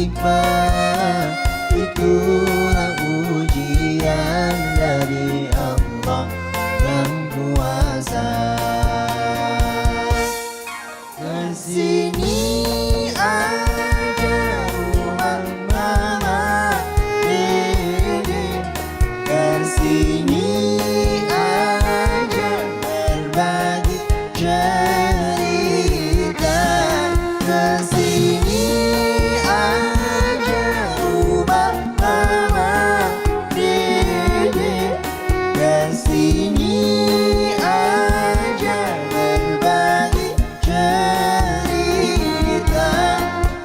hikmah, itulah ujian dari Allah yang kuasa. Kesini aja rumah mama, dede, kesini aja berbagi cerita, kesini aja rumah mama, dede, kesini aja berbagi cerita,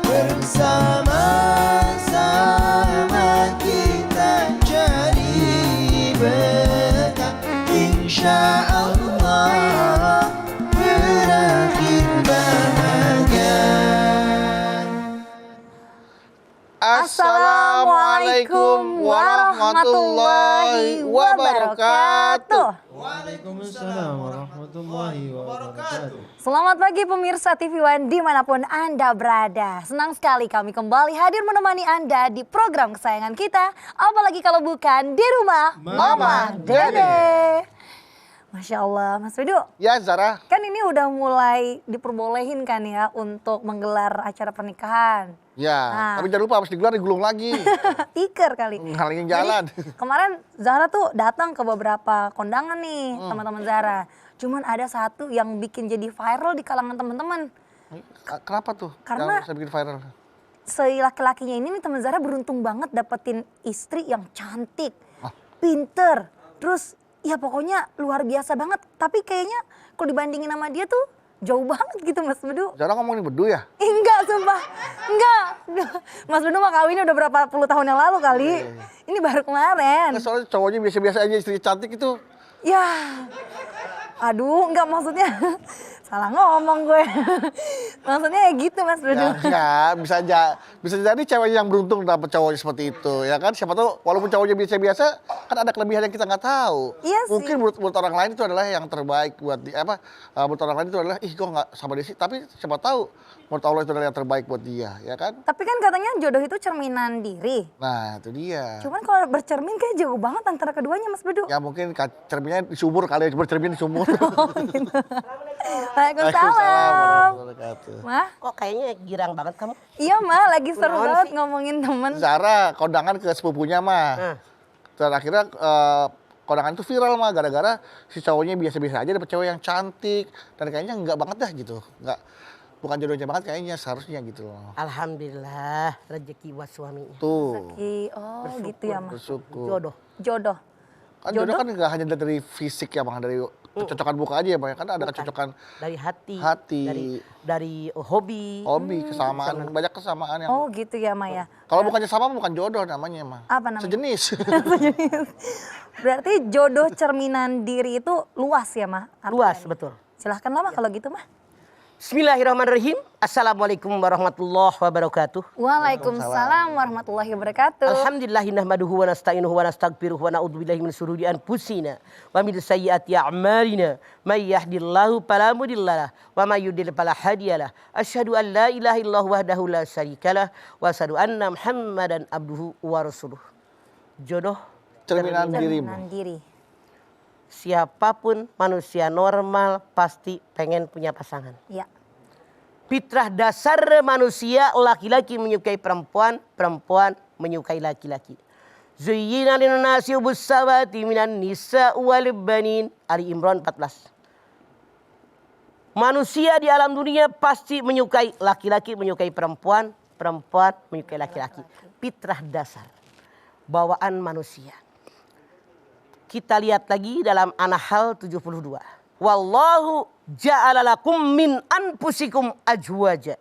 bersama-sama kita cari berkah, insya Allah berakhir bahagia. Assalamualaikum warahmatullahi wabarakatuh. Waalaikumsalam warahmatullahi wabarakatuh. Selamat pagi pemirsa TV One dimanapun Anda berada. Senang sekali kami kembali hadir menemani Anda di program kesayangan kita. Apalagi kalau bukan di rumah Mama Dede. Masya Allah, Mas Widu. Ya Zara. Kan ini udah mulai diperbolehin kan ya untuk menggelar acara pernikahan. Ya, Nah. tapi jangan lupa harus digelar digulung lagi. Iker kali. Ngalingin jalan. Jadi, kemarin Zahra tuh datang ke beberapa kondangan nih teman-teman Zahra. Cuman ada satu yang bikin jadi viral di kalangan teman-teman. Kenapa tuh? Karena- yang bisa bikin viral. Si laki-lakinya ini nih teman Zahra beruntung banget dapetin istri yang cantik, pinter, terus ya pokoknya luar biasa banget. Tapi kayaknya kalau dibandingin sama dia tuh jauh banget gitu Mas Bedu. Zara ngomongin bedu ya? Enggak, sumpah. Enggak. Mas Bedu mah kawinnya udah berapa puluh tahun yang lalu kali. Ini baru kemarin. Nah, soalnya cowoknya biasa-biasa aja, istri cantik itu. Ya. Aduh, enggak maksudnya. Salah ngomong gue. Maksudnya ya gitu Mas Bedu. Ya, enggak, bisa jadi cewek yang beruntung dapet cowoknya seperti itu, ya kan? Siapa tahu walaupun cowoknya biasa-biasa, kan ada kelebihan yang kita nggak tahu. Iya sih. Mungkin buat orang lain itu adalah yang terbaik buat buat orang lain itu adalah ih kok nggak sama dia sih, tapi siapa tahu menurut Allah itu adalah yang terbaik buat dia, ya kan? Tapi kan katanya jodoh itu cerminan diri. Nah, itu dia. Cuman kalau bercermin kayak jauh banget antara keduanya Mas Bedu. Ya mungkin cerminnya di sumur kali ya, bercermin di sumur. Oh, gitu. Waalaikumsalam Waalaikumsalam. warahmatullahi wabarakatuh. Mah, Kok kayaknya girang banget kamu? iya mah lagi seru Kunaon banget sih? ngomongin temen. Zara kondangan ke sepupunya mah. Nah. Dan akhirnya kondangan itu viral mah gara-gara si cowoknya biasa-biasa aja dapet cewek yang cantik dan kayaknya enggak banget dah gitu. Enggak, bukan jodohnya banget kayaknya, seharusnya gitu loh. Alhamdulillah rezeki buat suaminya. Tuh, Oh gitu ya mah. bersyukur. Jodoh. Jodoh. Kan jodoh kan enggak hanya dari fisik ya bang, dari kecocokan muka aja ya bang. Kan ada kecocokan Dari hati. Hati. Dari hobi. hobi, kesamaan, banyak kesamaan yang. Oh gitu ya Maya. Kalau bukannya sama bukan jodoh namanya mah. Apa namanya? Sejenis. Berarti jodoh cerminan diri itu luas ya mah? Luas betul. Silahkan lama kalau gitu mah. Bismillahirrahmanirrahim. Assalamualaikum warahmatullahi wabarakatuh. Waalaikumsalam warahmatullahi wabarakatuh. Alhamdulillahi nahmaduhu wa nasta'inuhu wa nastaghfiruhu wa na'udzubillahi min syururi anfusina wa min sayyiati a'malina. May yahdihillahu fala mudhillalah wa may yudlil fala hadiyalah. Asyhadu an la ilaha illallah wahdahu la syarikalah wa asyhadu anna Muhammadan abduhu wa rasuluh. Jodoh Cerminan dirimu. Cerminan diri. siapapun manusia normal pasti pengen punya pasangan. Ya. Fitrah dasar manusia, laki-laki menyukai perempuan, perempuan menyukai laki-laki. Zuyyina linnasi hubbus shahawati minan nisa wal banin. Ali Imran 14. Manusia di alam dunia pasti menyukai laki-laki, menyukai perempuan, perempuan menyukai laki-laki. Fitrah dasar bawaan manusia. Kita lihat lagi dalam An-Nahl 72. Wallahu ja'ala lakum min anfusikum azwaja.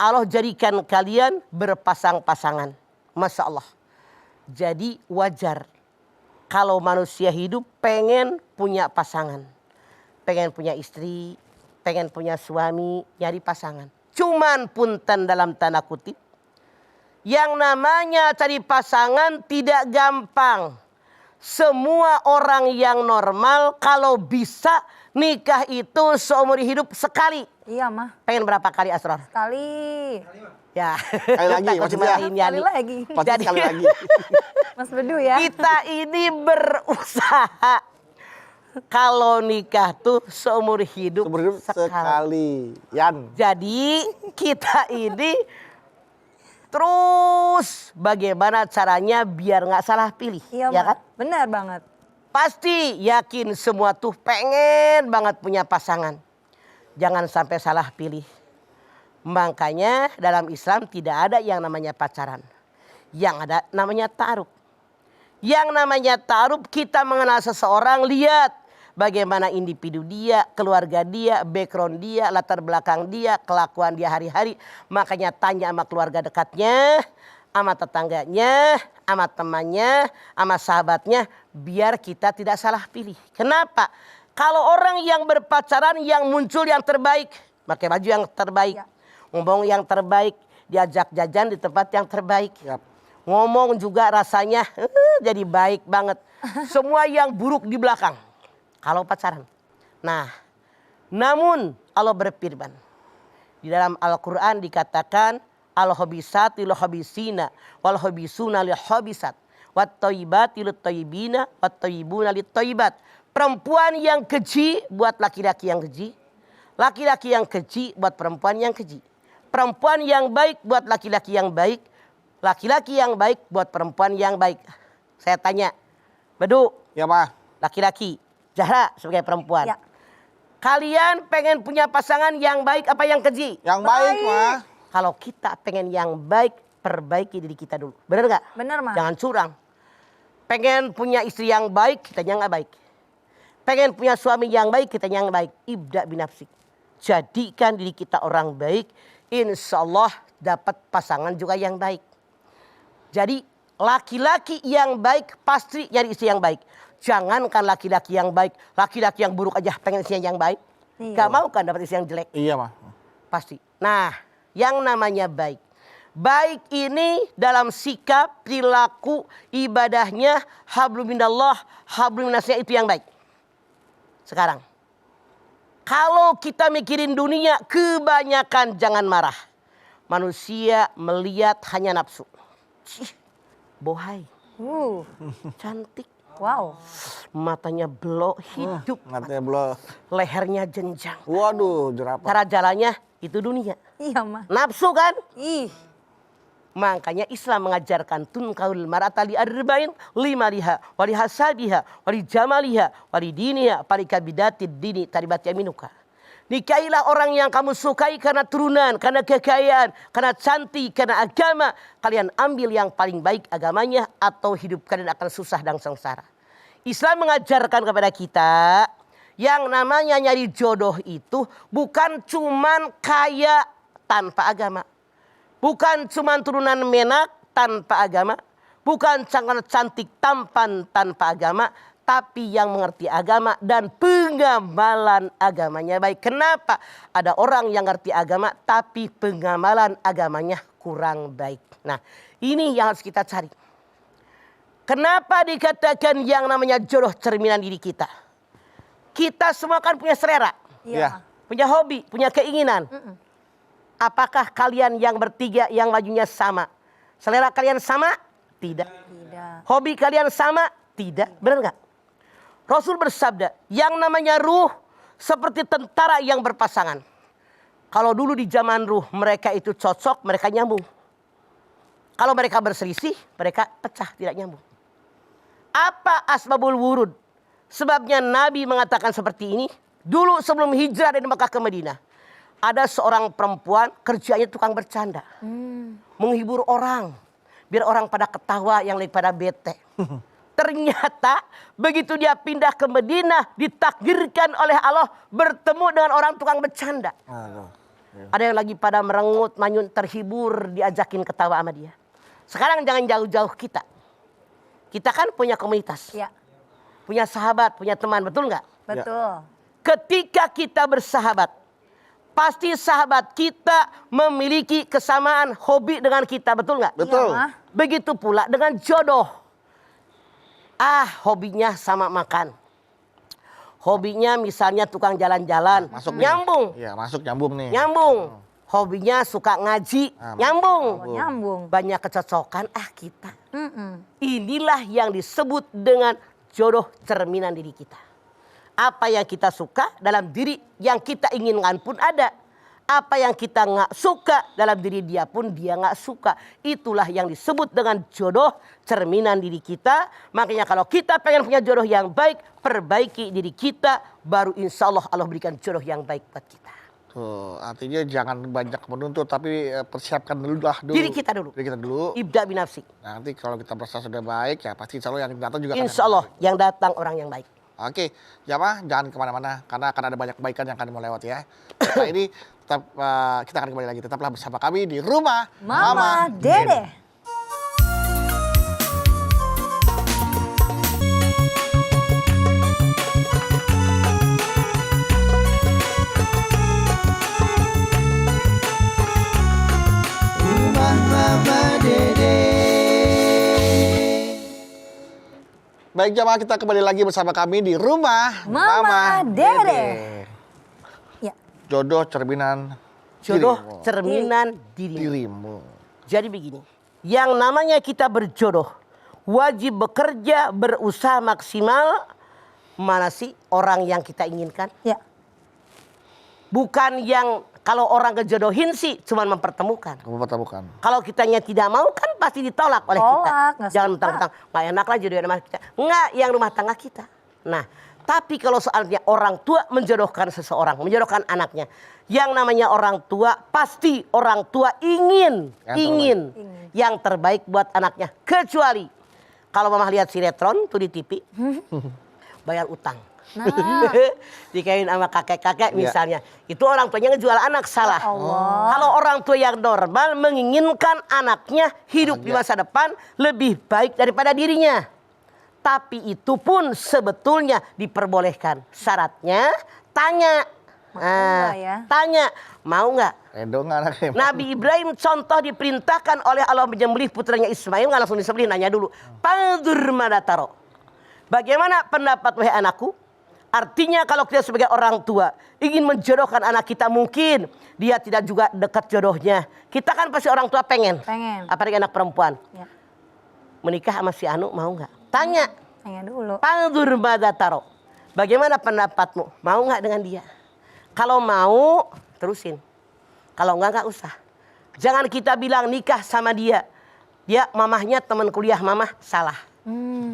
Allah jadikan kalian berpasang-pasangan. Masya Allah. Jadi wajar kalau manusia hidup pengen punya pasangan. Pengen punya istri, pengen punya suami, nyari pasangan. Cuman punten dalam tanda kutip. Yang namanya cari pasangan tidak gampang. Semua orang yang normal kalau bisa nikah itu seumur hidup sekali. Iya mah. Pengen berapa kali Asror? Sekali. Ya. Sekali lagi, Takut maksudnya. dimarahin Yani. Sekali lagi. Pasti Jadi- sekali lagi. Mas Bedu ya. Kita ini berusaha. Kalau nikah tuh seumur hidup, Seumur hidup sekali. Yan. Jadi kita ini terus bagaimana caranya biar nggak salah pilih, Iya ya mah. kan? Benar banget. Pasti yakin semua tuh pengen banget punya pasangan. Jangan sampai salah pilih. Makanya dalam Islam tidak ada yang namanya pacaran. Yang ada namanya ta'aruf. Yang namanya ta'aruf kita mengenal seseorang, lihat bagaimana individu dia, keluarga dia, background dia, latar belakang dia, kelakuan dia hari-hari. Makanya tanya sama keluarga dekatnya, sama tetangganya, sama temannya, sama sahabatnya, biar kita tidak salah pilih. Kenapa? Kalau orang yang berpacaran yang muncul yang terbaik, pakai baju yang terbaik, Ya. ngomong yang terbaik, diajak jajan di tempat yang terbaik. Yap. Ngomong juga rasanya jadi baik banget. Semua yang buruk di belakang. Kalau pacaran. Nah, namun Allah berfirman. Di dalam Al-Quran dikatakan. Al-hobisati lil-hobisina. Wal-hobisuna lil-hobisat. Wat-toyibati lit-toyibina. Wat-toyibuna lit-toyibat. Perempuan yang keji buat laki-laki yang keji. Laki-laki yang keji buat perempuan yang keji. Perempuan yang baik buat laki-laki yang baik. Laki-laki yang baik buat perempuan yang baik. Saya tanya, Bedu, Ya, Ma. laki-laki, Zahra sebagai perempuan. Ya. Kalian pengen punya pasangan yang baik apa yang keji? Yang baik, Ma. Kalau kita pengen yang baik, perbaiki diri kita dulu. Bener nggak? Benar mah. Jangan curang. Pengen punya istri yang baik, kitanya nggak baik. Pengen punya suami yang baik, kitanya yang baik. Ibda binafsik. Jadikan diri kita orang baik, insya Allah dapat pasangan juga yang baik. Jadi laki-laki yang baik pasti nyari istri yang baik. Jangankan laki-laki yang baik, laki-laki yang buruk aja pengen istri yang baik. Iya. Gak mau kan dapat istri yang jelek? Iya, Ma. Pasti. Nah, yang namanya baik. Baik ini dalam sikap, perilaku, ibadahnya, hablum minallah, hablum minasya itu yang baik. Sekarang. Kalau kita mikirin dunia, kebanyakan jangan marah. Manusia melihat hanya nafsu. Cih, bohai, cantik, Wow. matanya belok, hidup, Matanya belum. lehernya jenjang. Waduh, jerapah. Cara jalannya itu dunia. Iya mah. Nafsu kan? Ih. Makanya Islam mengajarkan tunkaul mar'ata li arba'in lima liha wali hasabiha wali jamaliha wali diniha parikabidatid dini taribat yaminuka. Nikahilah orang yang kamu sukai karena turunan, karena kekayaan, karena cantik, karena agama. Kalian ambil yang paling baik agamanya atau hidup kalian akan susah dan sengsara. Islam mengajarkan kepada kita yang namanya nyari jodoh itu bukan cuman kaya tanpa agama. Bukan cuman turunan menak tanpa agama. Bukan sangat cantik tampan tanpa agama. Tapi yang mengerti agama dan pengamalan agamanya baik. Kenapa? Ada orang yang ngerti agama tapi pengamalan agamanya kurang baik. Nah, ini yang harus kita cari. Kenapa dikatakan yang namanya jodoh cerminan diri kita? Kita semua kan punya selera, Iya. Ya. mah. punya hobi, punya keinginan. Apakah kalian yang bertiga yang bajunya sama? Selera kalian sama? Tidak. Tidak. Hobi kalian sama? Tidak. Benar nggak? Rasul bersabda, yang namanya ruh seperti tentara yang berpasangan. Kalau dulu di zaman ruh mereka itu cocok, mereka nyambung. Kalau mereka berselisih, mereka pecah, tidak nyambung. Apa asbabul wurud? Sebabnya Nabi mengatakan seperti ini. Dulu sebelum hijrah dari Mekah ke Madinah. Ada seorang perempuan kerjanya tukang bercanda. Menghibur orang. Biar orang pada ketawa yang lagi pada bete. Ternyata begitu dia pindah ke Madinah, ditakdirkan oleh Allah bertemu dengan orang tukang bercanda. Aduh. Ada yang lagi pada merengut, manyun, terhibur, diajakin ketawa sama dia. Sekarang jangan jauh-jauh kita. Kita kan punya komunitas, Ya. punya sahabat, punya teman, betul nggak? Betul. Ketika kita bersahabat, pasti sahabat kita memiliki kesamaan hobi dengan kita, betul nggak? Betul. Iya, mah. Begitu pula dengan jodoh. Hobinya sama makan. Hobinya misalnya tukang jalan-jalan, Masuk nih. nyambung. Iya, masuk nyambung nih. Nyambung. Hobinya suka ngaji, Ah, nyambung. Nyambung. Banyak kecocokan kita. Mm-mm. Inilah yang disebut dengan jodoh cerminan diri kita. Apa yang kita suka dalam diri yang kita inginkan pun ada. Apa yang kita nggak suka dalam diri dia pun dia nggak suka. Itulah yang disebut dengan jodoh cerminan diri kita. Makanya kalau kita pengen punya jodoh yang baik, perbaiki diri kita. Baru insya Allah Allah berikan jodoh yang baik buat kita. Tuh, artinya jangan banyak menuntut tapi persiapkan dulu lah dulu. Diri kita dulu. Diri kita dulu. Ibda binafsik. Nanti kalau kita merasa sudah baik ya pasti insya Allah yang datang juga akan Insya Allah yang datang orang yang baik. Oke, jamaah jangan kemana-mana karena akan ada banyak kebaikan yang akan mau lewat ya. Nah ini tetap kita akan kembali lagi. Tetaplah bersama kami di rumah Mama Dede. Rumah Mama Dede. Baik jamaah kita kembali lagi bersama kami di rumah Mama Dede. Ya. Jodoh cerminan Jodoh dirimu. cerminan dirimu. Dirimu. Jadi begini, yang namanya kita berjodoh wajib bekerja, berusaha maksimal. Mana sih orang yang kita inginkan? Ya. Bukan yang kalau orang kejodohin sih cuma mempertemukan. Kamu bukan. Kalau kitanya tidak mau kan pasti ditolak oleh kita. Tolak, nggak Jangan suka. mentang-mentang nggak enak lah jodohin sama kita. Enggak, yang rumah tangga kita. Nah, tapi kalau soalnya orang tua menjodohkan seseorang, menjodohkan anaknya. Yang namanya orang tua pasti orang tua ingin yang terbaik buat anaknya. Kecuali kalau mama lihat sinetron tuh di TV, bayar utang. Nah. Dikain sama kakek-kakek misalnya. Itu orang tuanya ngejual anak, salah. Allah. Kalau orang tua yang normal menginginkan anaknya hidup di masa depan lebih baik daripada dirinya. Tapi itu pun sebetulnya diperbolehkan. Syaratnya tanya. enggak ya? Tanya, mau nggak? Dong anaknya. Nabi Ibrahim contoh diperintahkan oleh Allah menyembelih putranya Ismail, nggak langsung disembelih, nanya dulu. Pandur madataro. Bagaimana pendapat wahai anakku? Artinya kalau kita sebagai orang tua ingin menjodohkan anak kita, mungkin dia tidak juga dekat jodohnya. Kita kan pasti orang tua pengen. Apalagi anak perempuan. Ya. Menikah sama si Anu mau nggak? Tanya. Tanya dulu. Pandur madataro. Bagaimana pendapatmu? Mau nggak dengan dia? Kalau mau, terusin. Kalau nggak usah. Jangan kita bilang nikah sama dia. Dia mamahnya teman kuliah mamah, salah.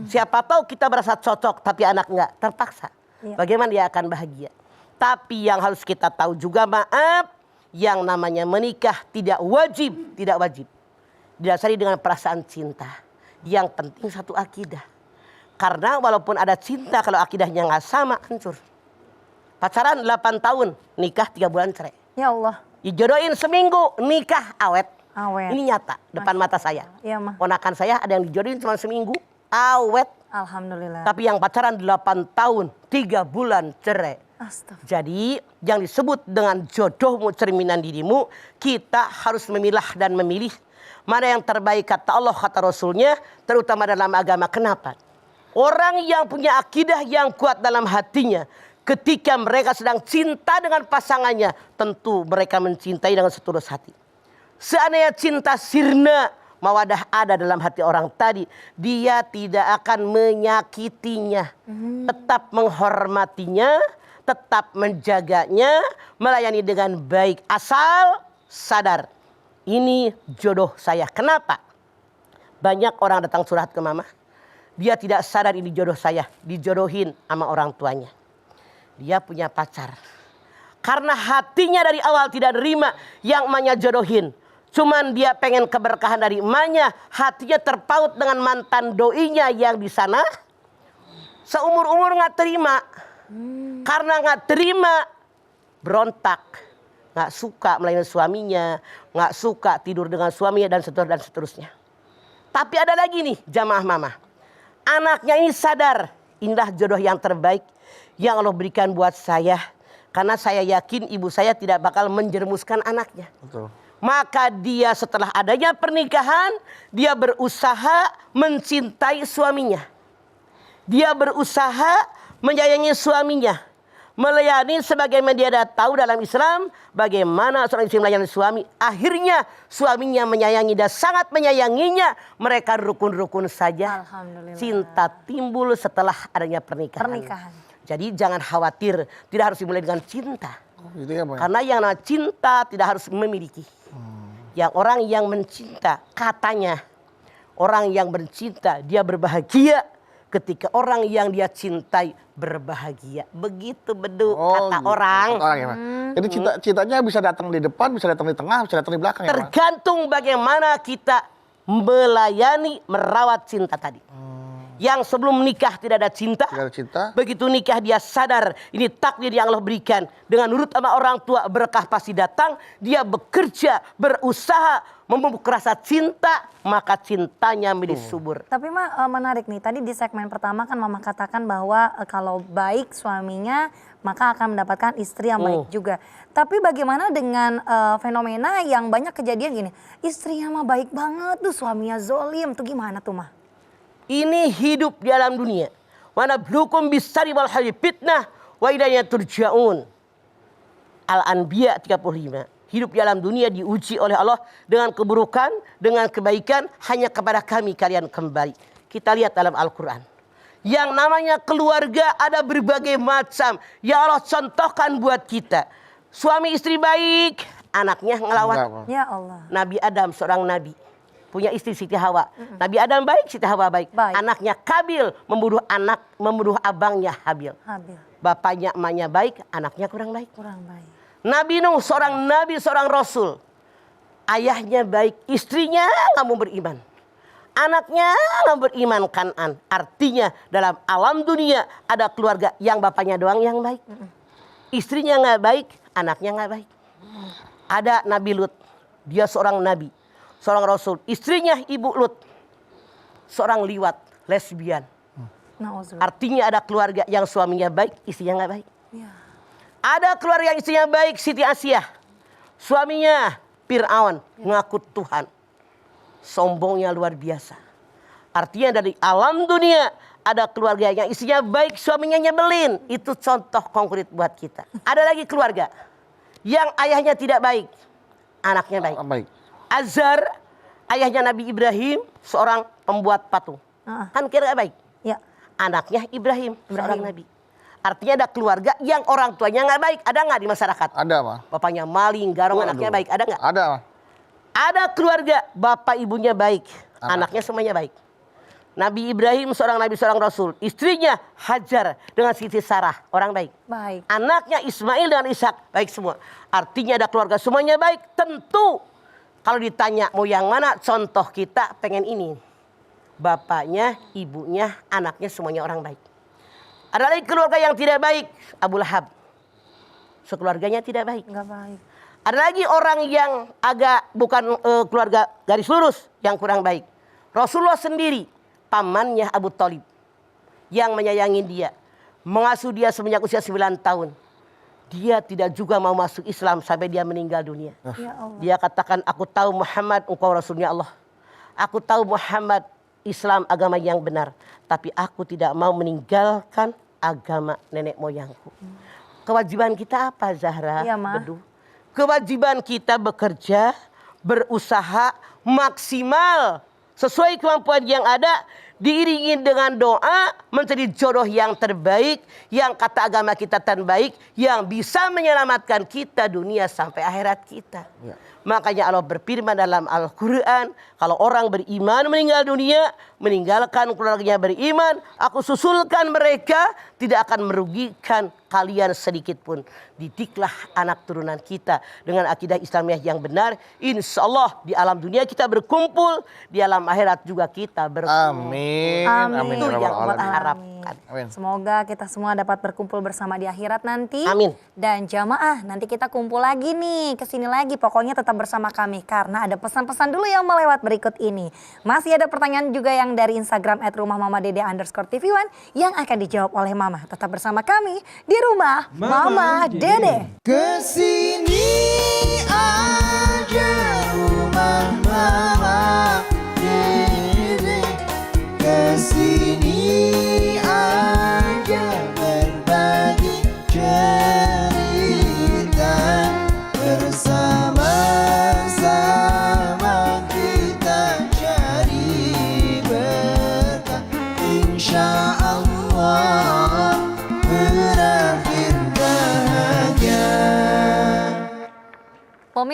Siapa tahu kita merasa cocok tapi anak nggak, terpaksa. Iya. Bagaimana dia akan bahagia? Tapi yang harus kita tahu juga, maaf, yang namanya menikah tidak wajib. Didasari dengan perasaan cinta. Yang penting satu akidah. Karena walaupun ada cinta, kalau akidahnya nggak sama, hancur. Pacaran 8 tahun, nikah 3 bulan cerai. Ya Allah. Dijodohin seminggu, nikah awet. Awet. Ini nyata, depan mata saya. Iya mah. Ponakan saya ada yang dijodohin cuma seminggu, awet. Alhamdulillah. Tapi yang pacaran 8 tahun, 3 bulan cerai. Astagfirullah. Jadi yang disebut dengan jodohmu cerminan dirimu, kita harus memilah dan memilih mana yang terbaik kata Allah, kata Rasulnya, terutama dalam agama. Kenapa? Orang yang punya akidah yang kuat dalam hatinya, ketika mereka sedang cinta dengan pasangannya, tentu mereka mencintai dengan setulus hati. Seandainya cinta sirna, mawadah ada dalam hati orang tadi, dia tidak akan menyakitinya, tetap menghormatinya, tetap menjaganya, melayani dengan baik, asal sadar ini jodoh saya. Kenapa? Banyak orang datang curhat ke mama, dia tidak sadar ini jodoh saya, dijodohin sama orang tuanya. Dia punya pacar, karena hatinya dari awal tidak nerima yang emaknya jodohin. Cuman dia pengen keberkahan dari emaknya, hatinya terpaut dengan mantan doinya yang di sana. Seumur-umur nggak terima, karena nggak terima berontak, nggak suka melayani suaminya, nggak suka tidur dengan suaminya dan seterusnya. Tapi ada lagi nih jamaah mama, anaknya ini sadar inilah jodoh yang terbaik yang Allah berikan buat saya, karena saya yakin ibu saya tidak bakal menjerumuskan anaknya. Betul. Maka dia setelah adanya pernikahan, dia berusaha mencintai suaminya. Dia berusaha menyayangi suaminya, melayani sebagaimana dia dah tahu dalam Islam bagaimana seorang istri melayani suami. Akhirnya suaminya menyayangi dan sangat menyayanginya. Mereka rukun-rukun saja. Alhamdulillah. Cinta timbul setelah adanya pernikahan. Jadi jangan khawatir, tidak harus dimulai dengan cinta. Gitu ya, Bang? Karena yang namanya cinta tidak harus memiliki. Yang orang yang mencinta, katanya orang yang bercinta dia berbahagia ketika orang yang dia cintai berbahagia. Begitu beduk kata gitu. orang. Kata orang ya, Bang. Jadi cintanya bisa datang di depan, bisa datang di tengah, bisa datang di belakang ya, Bang? Tergantung bagaimana kita melayani, merawat cinta tadi. Yang sebelum nikah tidak ada cinta. Tidak ada cinta. Begitu nikah dia sadar ini takdir yang Allah berikan. Dengan nurut sama orang tua berkah pasti datang. Dia bekerja, berusaha, memupuk rasa cinta. Maka cintanya menjadi subur. Tapi Ma, menarik nih, tadi di segmen pertama kan Mama katakan bahwa kalau baik suaminya maka akan mendapatkan istri yang baik juga. Tapi bagaimana dengan fenomena yang banyak kejadian gini, istrinya mah baik banget tuh suaminya zolim, tuh gimana tuh Ma? Ini hidup di alam dunia. Wa nabluukum bis-syarri wal khairi fitnah wa ilayna turja'un. Al-Anbiya 35. Hidup di alam dunia diuji oleh Allah dengan keburukan, dengan kebaikan, hanya kepada kami kalian kembali. Kita lihat dalam Al-Quran. Yang namanya keluarga ada berbagai macam. Ya Allah contohkan buat kita. Suami istri baik, anaknya ngelawan. Ya Allah. Nabi Adam seorang nabi. Punya istri Siti Hawa. Nabi Adam baik, Siti Hawa baik. Anaknya Kabil membunuh abangnya Habil. Bapaknya emaknya baik, anaknya kurang baik. Nabi Nuh seorang nabi, seorang rasul. Ayahnya baik, istrinya nggak mau beriman. Anaknya nggak beriman Kan'an. Artinya dalam alam dunia ada keluarga yang bapaknya doang yang baik. Istrinya nggak baik, anaknya nggak baik. Ada Nabi Lut, dia seorang nabi. Seorang rasul, istrinya Ibu Lut, seorang liwat, lesbian. Artinya ada keluarga yang suaminya baik, istrinya nggak baik. Ada keluarga yang istrinya baik, Siti Asyah. Suaminya Fir'aun, ngaku Tuhan. Sombongnya luar biasa. Artinya dari alam dunia ada keluarga yang istrinya baik, suaminya nyebelin. Itu contoh konkret buat kita. Ada lagi keluarga yang ayahnya tidak baik, anaknya baik. Azar, ayahnya Nabi Ibrahim, seorang pembuat patung. Kan kira baik. Ya. Anaknya Ibrahim, seorang nabi. Artinya ada keluarga yang orang tuanya nggak baik. Ada nggak di masyarakat? Ada, Pak. Bapaknya maling, garong, anaknya baik. Ada nggak? Ada, Pak. Ada keluarga, bapak ibunya baik. Anaknya semuanya baik. Nabi Ibrahim, seorang nabi, seorang rasul. Istrinya Hajar dengan Siti Sarah, orang baik. Anaknya Ismail dengan Ishak, baik semua. Artinya ada keluarga semuanya baik. Tentu kalau ditanya mau yang mana, contoh kita pengen ini. Bapaknya, ibunya, anaknya semuanya orang baik. Ada lagi keluarga yang tidak baik. Abu Lahab. Sekeluarganya tidak baik. Nggak baik. Ada lagi orang yang agak bukan keluarga garis lurus yang kurang baik. Rasulullah sendiri, pamannya Abu Thalib. Yang menyayangi dia. Mengasuh dia semenjak usia 9 tahun. Dia tidak juga mau masuk Islam sampai dia meninggal dunia. Ya Allah. Dia katakan, aku tahu Muhammad engkau Rasulnya Allah. Aku tahu Muhammad Islam agama yang benar. Tapi aku tidak mau meninggalkan agama nenek moyangku. Kewajiban kita apa Zahra? Iya, Ma. Bedu. Kewajiban kita bekerja, berusaha maksimal. Sesuai kemampuan yang ada. Diiringi dengan doa mencari jodoh yang terbaik, yang kata agama kita terbaik, yang bisa menyelamatkan kita dunia sampai akhirat kita. Ya. Makanya Allah berfirman dalam Al-Quran, kalau orang beriman meninggal dunia, meninggalkan keluarganya beriman, aku susulkan mereka, tidak akan merugikan kalian sedikit pun. Didiklah anak turunan kita dengan akidah Islamiyah yang benar. Insya Allah di alam dunia kita berkumpul, di alam akhirat juga kita berkumpul. Amin. Amin. Itu yang Amin. kita harapkan. Amin. Semoga kita semua dapat berkumpul bersama di akhirat nanti. Amin. Dan jamaah nanti kita kumpul lagi nih, kesini lagi. Pokoknya tetap bersama kami karena ada pesan-pesan dulu yang melewat berikut ini. Masih ada pertanyaan juga yang dari Instagram @rumahmamadede_tv1 yang akan dijawab oleh Mama. Tetap bersama kami di Rumah Mama Dede. Kesini aja rumah Mama Dede. Kesini aja.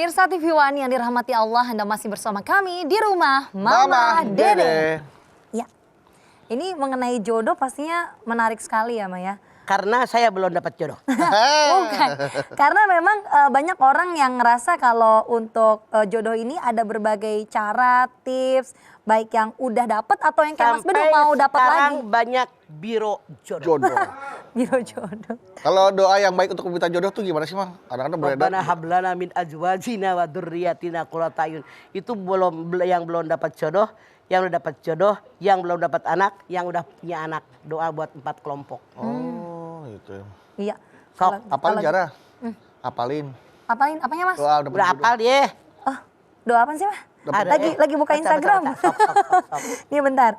Pemirsa TV One yang dirahmati Allah, Anda masih bersama kami di rumah Mama Dede. Ya, ini mengenai jodoh pastinya menarik sekali ya Maya. Karena saya belum dapat jodoh. Bukan, karena memang banyak orang yang ngerasa kalau untuk jodoh ini ada berbagai cara, tips, baik yang udah dapat atau yang kayak Mas Bedu mau dapat lagi. Sekarang banyak biro jodoh. Biro jodoh. Kalau doa yang baik untuk meminta jodoh tuh gimana sih, Mang? Kadang-kadang beredar. Rabbana hablana min azwajina wa dzurriyyatina qurrata a'yun. Itu yang belum dapat jodoh, yang udah dapat jodoh, yang belum dapat anak, yang udah punya anak. Doa buat 4 kelompok. Oh, gitu. Iya. Sok, Apalin Jara. Apalin. Apalin, apanya Mas? Doa udah apal dia. Oh, doa apa sih Mas? Ada, Lagi buka baca, Instagram. baca. Sok. Nih bentar.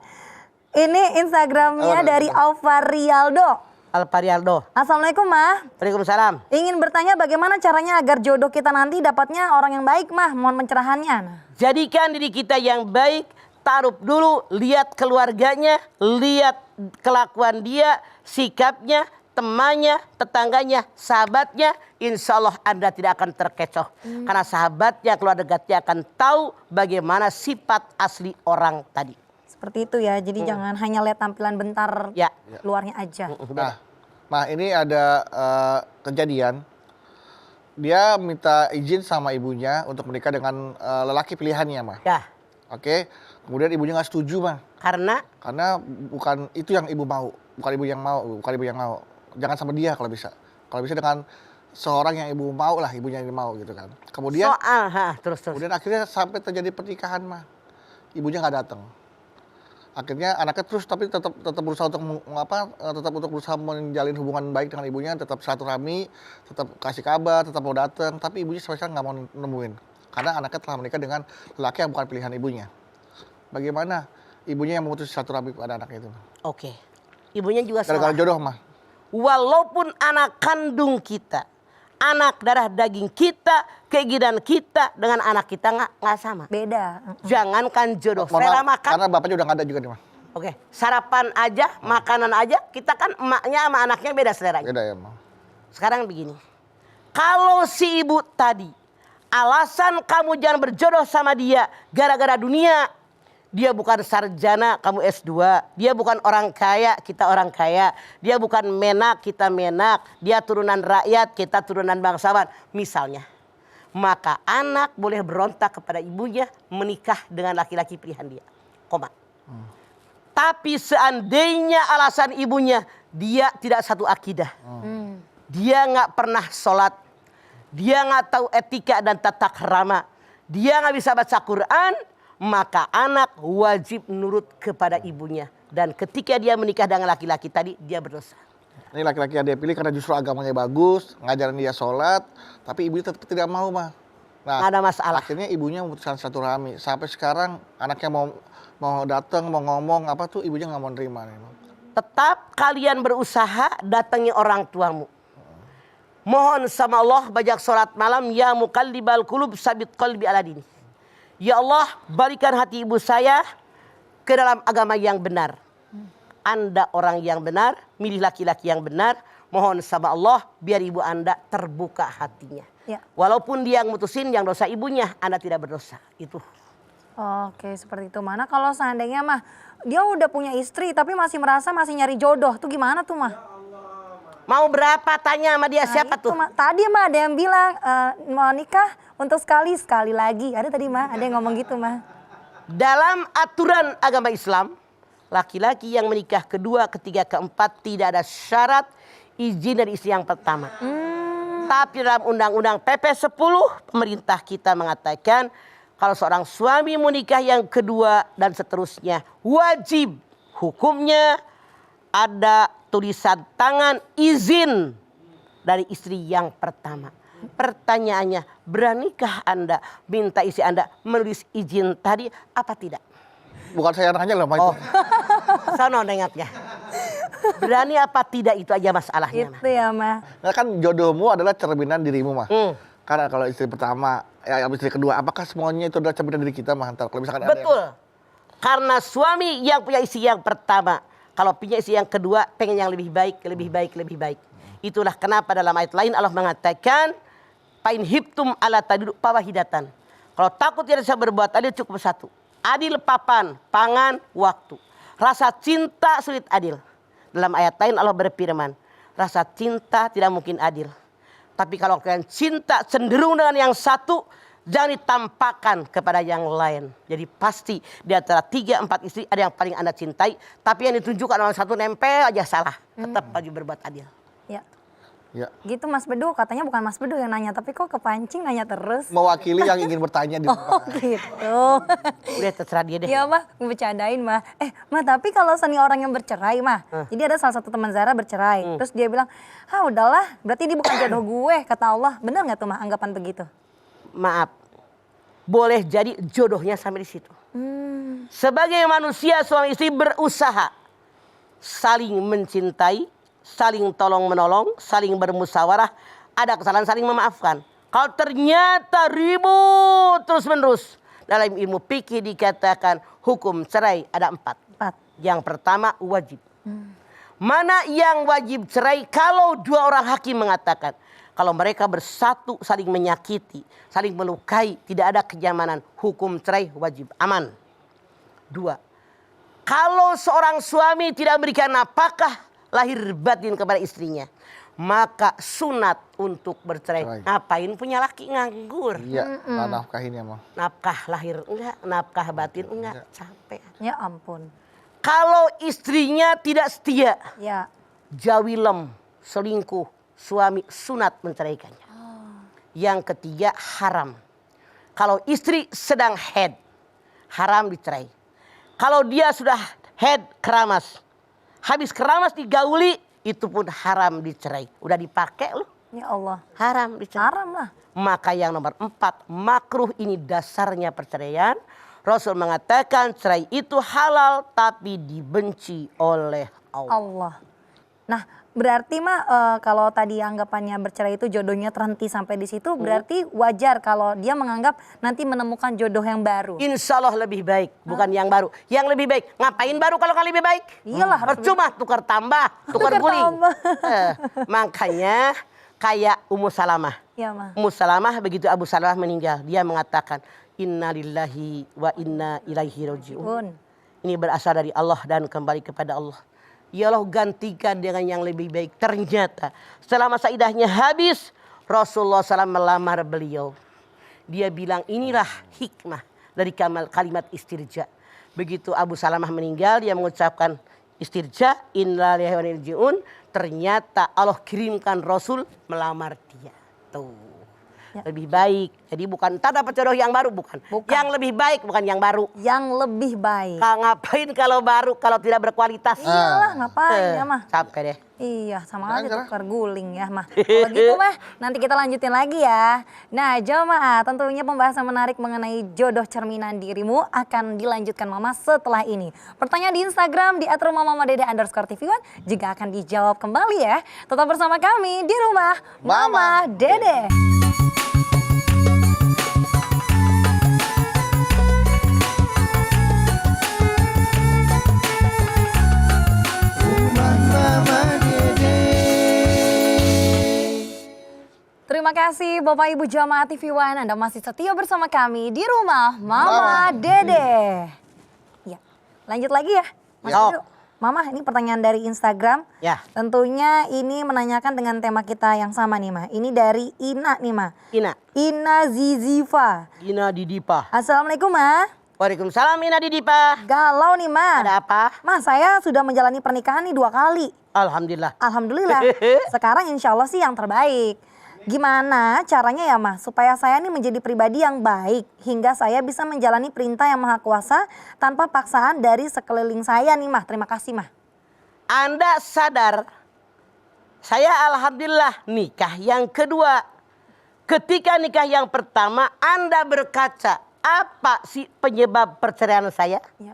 Ini Instagramnya dari Alvarialdo. Alparialdo. Assalamualaikum Mah. Waalaikumsalam. Ingin bertanya bagaimana caranya agar jodoh kita nanti dapatnya orang yang baik Mah. Mohon pencerahannya. Jadikan diri kita yang baik, taruh dulu, lihat keluarganya, lihat kelakuan dia, sikapnya, temannya, tetangganya, sahabatnya, insya Allah Anda tidak akan terkecoh. Karena sahabatnya, keluarga dekatnya akan tahu bagaimana sifat asli orang tadi. Seperti itu ya, jadi jangan hanya lihat tampilan bentar Ya. luarnya aja. Nah, ini ada kejadian. Dia minta izin sama ibunya untuk menikah dengan lelaki pilihannya, Mah. Ya, Oke. Kemudian ibunya nggak setuju, Mah. karena Karena bukan itu yang ibu mau, bukan ibu yang mau. Jangan sama dia kalau bisa. Kalau bisa dengan seorang yang ibu mau lah, ibunya yang mau gitu kan. Kemudian terus. kemudian akhirnya sampai terjadi pernikahan, Mah. Ibunya nggak datang. Akhirnya anaknya terus tapi tetap berusaha untuk berusaha menjalin hubungan baik dengan ibunya, tetap silaturahmi, tetap kasih kabar, tetap mau datang, tapi ibunya sampai sekarang nggak mau nemuin. Karena anaknya telah menikah dengan lelaki yang bukan pilihan ibunya. Bagaimana ibunya yang memutus silaturahmi pada anaknya itu? Oke. Ibunya juga Gara-gara salah. jodoh, Mah. Walaupun anak kandung kita, anak darah daging kita, keinginan kita dengan anak kita nggak sama. Beda. Jangankan jodoh, Mohon selera maaf, makan. karena bapaknya udah nggak ada juga nih, Mah. Oke, sarapan aja, makanan aja, kita kan emaknya sama anaknya beda seleranya. Beda ya, Mah. Sekarang begini, kalau si ibu tadi alasan kamu jangan berjodoh sama dia gara-gara dunia, dia bukan sarjana, kamu S2. Dia bukan orang kaya, kita orang kaya. Dia bukan menak, kita menak. Dia turunan rakyat, kita turunan bangsawan. Misalnya, maka anak boleh berontak kepada ibunya menikah dengan laki-laki pilihan dia. Koma. Tapi seandainya alasan ibunya, dia tidak satu akidah. Dia nggak pernah sholat. Dia nggak tahu etika dan tata krama. Dia nggak bisa baca Quran. Maka anak wajib nurut kepada ibunya. Dan ketika dia menikah dengan laki-laki tadi, dia berdosa. Ini laki-laki yang dia pilih karena justru agamanya bagus, ngajarin dia sholat, tapi ibunya tetap tidak mau, Mah. Nah, Nggak ada masalah. akhirnya ibunya memutuskan silaturahmi. Sampai sekarang anaknya mau datang, mau ngomong apa tuh ibunya nggak mau nerima. Tetap kalian berusaha datangi orang tuamu. Mohon sama Allah bajak sholat malam, ya muqallibal qulub sabit qalbi ala dini. Ya Allah, balikan hati ibu saya ke dalam agama yang benar. Anda orang yang benar, milih laki-laki yang benar. Mohon sama Allah biar ibu Anda terbuka hatinya. Ya. Walaupun dia yang mutusin, yang dosa ibunya, Anda tidak berdosa. Itu. Oke, seperti itu. Mana kalau seandainya Mah, dia udah punya istri tapi masih merasa masih nyari jodoh. Tuh gimana tuh Mah? Mau berapa tanya sama dia, siapa itu, tuh? Mah. Tadi Mah ada yang bilang mau nikah untuk sekali lagi. Ada tadi Mah, ada yang ngomong gitu Mah. Dalam aturan agama Islam, laki-laki yang menikah kedua, ketiga, keempat tidak ada syarat izin dari istri yang pertama. Tapi dalam Undang-Undang PP 10, pemerintah kita mengatakan kalau seorang suami menikah yang kedua dan seterusnya, wajib hukumnya ada tulisan tangan izin dari istri yang pertama. Pertanyaannya, beranikah Anda minta istri Anda menulis izin tadi apa tidak? Bukan saya nanya loh, Mah. Oh, sana ingatnya. Berani apa tidak itu aja masalahnya. Itu ya Mah. Nah, kan jodohmu adalah cerminan dirimu, Mah. Hmm. Karena kalau istri pertama, istri kedua, apakah semuanya itu adalah cerminan diri kita, Mah? Kalau misalkan ada Betul. Karena suami yang punya istri yang pertama, kalau punya istri yang kedua, pengen yang lebih baik. Itulah kenapa dalam ayat lain Allah mengatakan, Pain hiptum ala tadidu pawahidatan. Kalau takut tidak bisa berbuat adil cukup satu. Adil papan, pangan, waktu. Rasa cinta sulit adil. Dalam ayat lain Allah berfirman, rasa cinta tidak mungkin adil. Tapi kalau kalian cinta cenderung dengan yang satu, jangan ditampakkan kepada yang lain. Jadi pasti di antara 3-4 istri ada yang paling Anda cintai. Tapi yang ditunjukkan orang satu nempel aja salah. Tetap bagi berbuat adil. Ya. Ya. Gitu Mas Bedu, katanya bukan Mas Bedu yang nanya, tapi kok kepancing nanya terus. Mewakili yang ingin bertanya di Oh gitu. Udah terserah dia deh. Iya mah, ngebecandain mah. Mah tapi kalau seni orang yang bercerai mah. Jadi ada salah satu teman Zara bercerai. Terus dia bilang, udahlah berarti dia bukan jodoh gue, kata Allah. Benar gak tuh mah anggapan begitu? Maaf, boleh jadi jodohnya sampai di situ. Sebagai manusia suami istri berusaha saling mencintai, saling tolong menolong, saling bermusyawarah, ada kesalahan saling memaafkan. Kalau ternyata ribut terus menerus, dalam ilmu fikih dikatakan hukum cerai ada 4. Yang pertama wajib. Mana yang wajib cerai? Kalau 2 orang hakim mengatakan, kalau mereka bersatu saling menyakiti, saling melukai, tidak ada kenyamanan, hukum cerai wajib, aman. 2, kalau seorang suami tidak memberikan nafkah lahir batin kepada istrinya, maka sunat untuk bercerai. Ngapain punya laki nganggur? Iya, nafkahin ya mah. Nafkah lahir enggak, nafkah batin enggak, capek. Ya ampun. Kalau istrinya tidak setia, Ya. jawilem, selingkuh, suami sunat menceraikannya. Yang ketiga haram. Kalau istri sedang haid, haram dicerai. Kalau dia sudah haid keramas, habis keramas digauli, itu pun haram dicerai. Udah dipakai loh. Ya Allah. Haram dicerai. Haram lah. Maka yang nomor 4, makruh, ini dasarnya perceraian. Rasul mengatakan cerai itu halal tapi dibenci oleh Allah. Allah. Nah, berarti mah kalau tadi anggapannya bercerai itu jodohnya terhenti sampai di situ, berarti wajar kalau dia menganggap nanti menemukan jodoh yang baru. Insya Allah lebih baik, bukan yang baru. Yang lebih baik, ngapain baru kalau nggak lebih baik? Iyalah, harus percuma, tukar tambah, tukar guling. tambah. Makanya kayak Ummu Salamah. Ya, mah. Ummu Salamah begitu Abu Salamah meninggal, dia mengatakan, Inna lillahi wa inna ilaihi raji'un. Ini berasal dari Allah dan kembali kepada Allah. Ya Allah, gantikan dengan yang lebih baik. Ternyata setelah masa idahnya habis, Rasulullah SAW melamar beliau. Dia bilang inilah hikmah dari kalimat istirja. Begitu Abu Salamah meninggal, dia mengucapkan istirja, inna lillahi wa inna ilaihi raji'un. Ternyata Allah kirimkan Rasul melamar dia. Tuh. Ya. Lebih baik. Jadi bukan tak dapat jodoh yang baru, bukan. Yang lebih baik, bukan yang baru. Yang lebih baik. Ngapain kalau baru kalau tidak berkualitas? Iyalah, ngapain ya mah. Capek deh. Iya, sama aja tukar guling ya mah. Kalau gitu mah nanti kita lanjutin lagi ya. Nah, jemaah, tentunya pembahasan menarik mengenai jodoh cerminan dirimu akan dilanjutkan Mama setelah ini. Pertanyaan di Instagram di @rumahmamadede_tv1 juga akan dijawab kembali ya. Tetap bersama kami di Rumah Mama Dede. Terima kasih Bapak Ibu Jamaah TV One, Anda masih setia bersama kami di Rumah Mama Dede. Ya, lanjut lagi ya Mas Edo. Mama, ini pertanyaan dari Instagram. Ya. Tentunya ini menanyakan dengan tema kita yang sama nih Ma. Ini dari Ina nih Ma. Ina Zizifa. Ina Didipa. Assalamualaikum Ma. Waalaikumsalam Ina Didipa. Galau nih Ma. Ada apa? Ma, saya sudah menjalani pernikahan nih 2 kali. Alhamdulillah. Alhamdulillah. Sekarang insya Allah sih yang terbaik. Gimana caranya ya Ma, supaya saya nih menjadi pribadi yang baik hingga saya bisa menjalani perintah yang maha kuasa tanpa paksaan dari sekeliling saya nih Ma. Terima kasih Ma. Anda sadar, saya alhamdulillah nikah yang kedua. Ketika nikah yang pertama Anda berkaca, apa sih penyebab perceraian saya? Ya.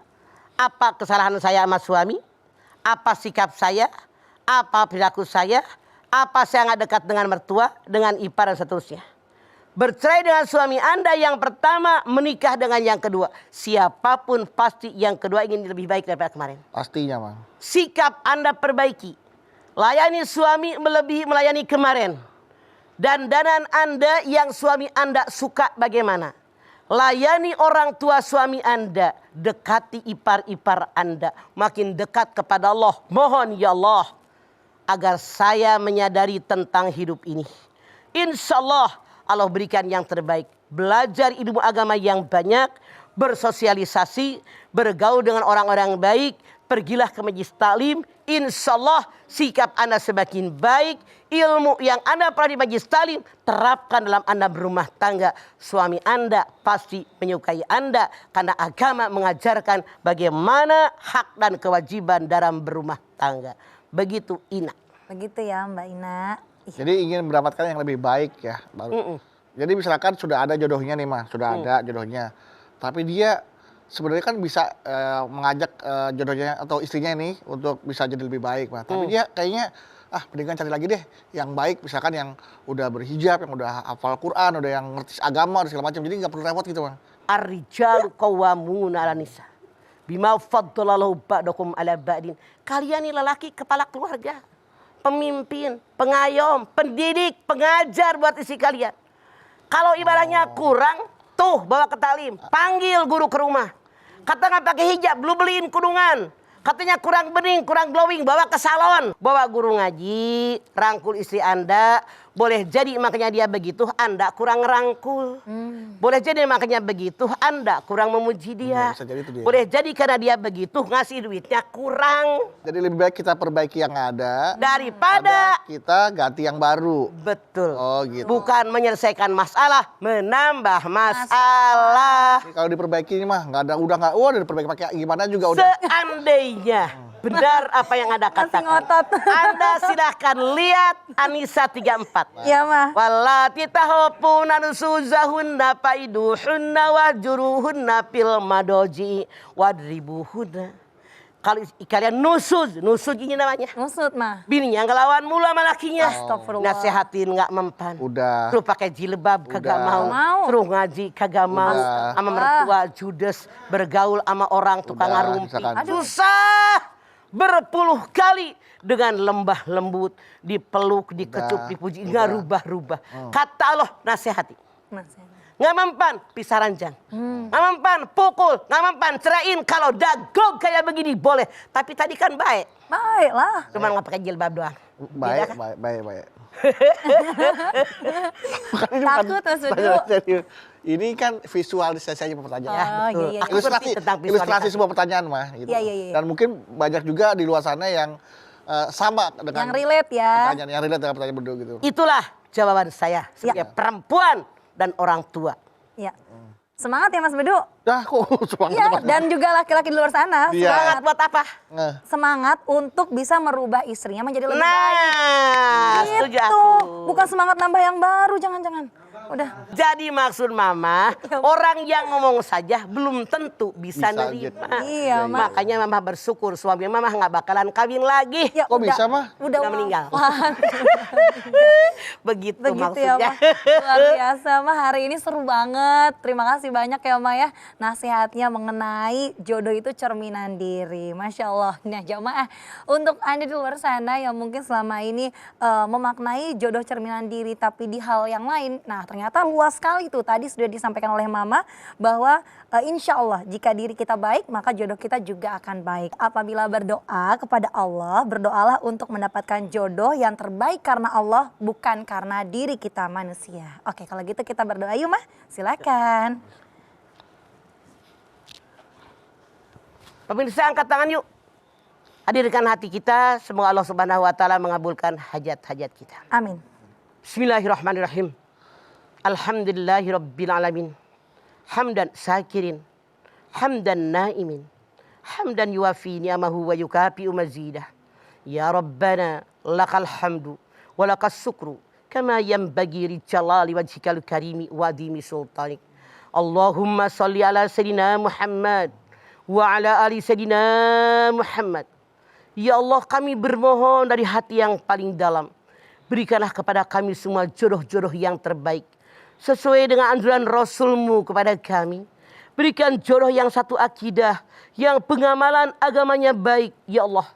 Apa kesalahan saya sama suami? Apa sikap saya? Apa perilaku saya? Apa saya nggak dekat dengan mertua, dengan ipar dan seterusnya. Bercerai dengan suami Anda yang pertama, menikah dengan yang kedua. Siapapun pasti yang kedua ingin lebih baik daripada kemarin. Pastinya Bang. Sikap Anda perbaiki. Layani suami melebihi melayani kemarin. Dandanan Anda yang suami Anda suka bagaimana? Layani orang tua suami Anda. Dekati ipar-ipar Anda. Makin dekat kepada Allah. Mohon ya Allah, agar saya menyadari tentang hidup ini. Insya Allah Allah berikan yang terbaik. Belajar ilmu agama yang banyak. Bersosialisasi. Bergaul dengan orang-orang baik. Pergilah ke majlis taklim. Insya Allah sikap Anda semakin baik. Ilmu yang Anda pernah di majlis taklim, terapkan dalam Anda berumah tangga. Suami Anda pasti menyukai Anda. Karena agama mengajarkan bagaimana hak dan kewajiban dalam berumah tangga. Begitu Ina. Begitu ya Mbak Ina. Jadi ingin mendapatkan yang lebih baik ya. Baru. Jadi misalkan sudah ada jodohnya nih mah, sudah ada jodohnya. Tapi dia sebenarnya kan bisa mengajak jodohnya atau istrinya ini untuk bisa jadi lebih baik mah. Tapi dia kayaknya mendingan cari lagi deh yang baik, misalkan yang udah berhijab, yang udah hafal Quran, udah yang ngerti agama, udah segala macam. Jadi nggak perlu repot gitu bang. Ar-rijalu qawwamuna 'alan nisa. Bima faddalallahu ba'dakum 'ala ba'din. Kalian ini lelaki kepala keluarga, pemimpin, pengayom, pendidik, pengajar buat istri kalian. Kalau ibadahnya kurang, tuh bawa ke taklim, panggil guru ke rumah. Katakan pakai hijab, lu beliin kudungan. Katanya kurang bening, kurang glowing, bawa ke salon. Bawa guru ngaji, rangkul istri Anda. Boleh jadi makanya dia begitu, Anda kurang rangkul. Boleh jadi makanya begitu, Anda kurang memuji dia. Bisa jadi itu dia. Boleh jadi karena dia begitu, ngasih duitnya kurang. Jadi lebih baik kita perbaiki yang ada Daripada kita ganti yang baru. betul. Oh gitu. Bukan menyelesaikan masalah, menambah masalah. Ini kalau diperbaiki ini mah nggak ada, udah diperbaiki pakai gimana juga udah. Seandainya benar apa yang Anda Masih katakan, ngotot. Anda silahkan lihat Anisa 34. Ya mah. Wallati tahopuna nusuzahunna faiduhunna wahjuruhunna fil madoji wadribuhunna. Kalau kalian nusuz ini namanya. Nusut mah. Bininya ngelawan mulu sama lakinya. Astagfirullah. Nasehatin nggak mempan. Udah. Suruh pakai jilbab kagak Udah. mau. Suruh ngaji kagak mau. Udah. Sama mertua judes. Bergaul sama orang tukang Udah, ngarumpi. misalkan. Susah. Berpuluh kali. Dengan lembah lembut. Dipeluk, dikecup, Udah. dipuji. Udah. Nggak rubah-rubah. Kata Allah nasihati. Masih. Nggak mempan pisah ranjang. Nggak mempan pukul. Nggak mempan ceraiin. Kalau dagog kayak begini boleh. Tapi tadi kan baik. Baiklah. Cuma nggak pakai jilbab doang. Baik, Beda kan? baik. Takut Mas Bedu. Ini kan visualisasi aja pertanyaan. Oh iya. Aku ngerti tentang Ilustrasi visualisasi. sebuah pertanyaan mah. Gitu. Iya. Dan mungkin banyak juga di luar sana yang sama dengan Yang relate ya. pertanyaan yang relate dengan pertanyaan berdua gitu. Itulah jawaban saya sebagai perempuan dan orang tua. Iya. Semangat ya Mas Bedu. Dah kok semangat Iya, banget. dan juga laki-laki di luar sana Iya. Semangat buat apa? semangat untuk bisa merubah istrinya menjadi lebih baik. Nah, setuju Itu aku. bukan semangat nambah yang baru, jangan-jangan. Udah. Jadi maksud mama, orang yang ngomong saja belum tentu bisa Bisa nerima. Iya, Mak. Makanya mama bersyukur suami mama nggak bakalan kawin lagi. Ya, Kok bisa, Mah? Udah Udah meninggal. wafat. Begitu Begitu ya, maksudnya. Mah. Luar biasa, Mah. Hari ini seru banget. Terima kasih banyak ya, Mah ya. Nasihatnya mengenai jodoh itu cerminan diri. Masya Allah. Nah, jamaah. Untuk Anda di luar sana yang mungkin selama ini memaknai jodoh cerminan diri, tapi di hal yang lain. Nah, ternyata luas sekali tuh. Tadi sudah disampaikan oleh Mama bahwa insya Allah jika diri kita baik, maka jodoh kita juga akan baik. Apabila berdoa kepada Allah, berdoalah untuk mendapatkan jodoh yang terbaik karena Allah, bukan karena diri kita manusia. Oke, kalau gitu kita berdoa yuk, Mah. Silakan. Pemirsa angkat tangan yuk. Hadirkan hati kita, semoga Allah Subhanahu wa taala mengabulkan hajat-hajat kita. Amin. Bismillahirrahmanirrahim. Alhamdulillahirabbil alamin. Hamdan syakirin, hamdan naimin, hamdan yuwafi ni'amahu wa yukafi'u mazidah. Ya Rabbana lakal hamdu wa lakas syukru kama yanbaghi li jalali wajhikal karimi wa dimi sultanik. Allahumma salli ala sayyidina Muhammad wa ala ali sayyidina Muhammad. Ya Allah, kami bermohon dari hati yang paling dalam, berikanlah kepada kami semua jodoh-jodoh yang terbaik sesuai dengan anjuran Rasul-Mu kepada kami. Berikan jodoh yang satu akidah, yang pengamalan agamanya baik. Ya Allah,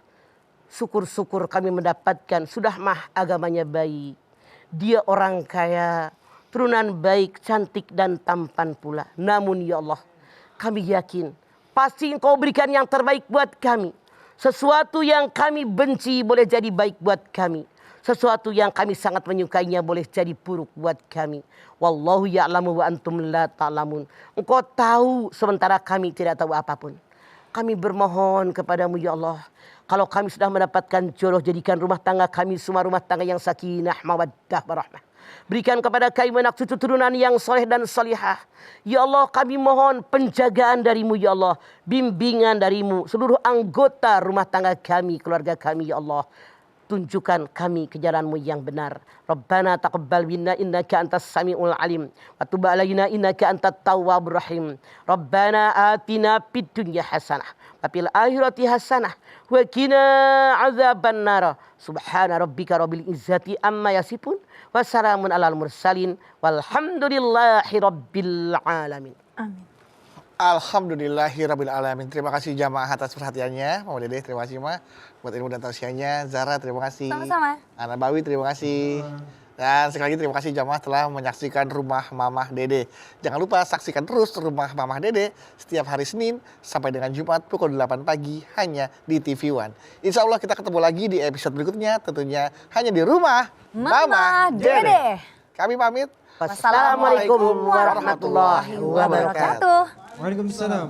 syukur-syukur kami mendapatkan sudah mah agamanya baik. Dia orang kaya, turunan baik, cantik dan tampan pula. Namun ya Allah, kami yakin pasti Engkau berikan yang terbaik buat kami. Sesuatu yang kami benci boleh jadi baik buat kami. Sesuatu yang kami sangat menyukainya boleh jadi buruk buat kami. Wallahu ya'lamu wa antum la ta'lamun. Engkau tahu sementara kami tidak tahu apapun. Kami bermohon kepadamu ya Allah. Kalau kami sudah mendapatkan jodoh, jadikan rumah tangga kami semua rumah tangga yang sakinah, mawaddah, warahmah. Berikan kepada kami anak cucu turunan yang soleh dan solihah. Ya Allah, kami mohon penjagaan darimu ya Allah. Bimbingan darimu seluruh anggota rumah tangga kami, keluarga kami ya Allah. Tunjukkan kami ke jalanmu yang benar. Rabbana taqabbal minna innaka antas samiul alim. Wa tub alaina innaka antat tawwabur rahim. Rabbana atina fid dunya hasanah. Wa fil akhirati hasanah. Wa qina adzabannar. Subhana rabbika rabbil izzati amma yasifun. Wassalamun alal mursalin. Walhamdulillahi rabbil alamin. Amin. Alhamdulillahirabbil alamin. Terima kasih jamaah atas perhatiannya. Mama Dede terima kasih Ma buat ilmu dan tausiahnya. Zara terima kasih. Sama-sama. Ana Bawi terima kasih. Dan sekali lagi terima kasih jamaah telah menyaksikan Rumah Mamah Dede. Jangan lupa saksikan terus Rumah Mamah Dede setiap hari Senin sampai dengan Jumat pukul 8 pagi hanya di TV One. Insya Allah kita ketemu lagi di episode berikutnya tentunya hanya di Rumah Mama Dede. Kami pamit. Wassalamualaikum warahmatullahi wabarakatuh. Wabarakatuh. Waalaikumsalam.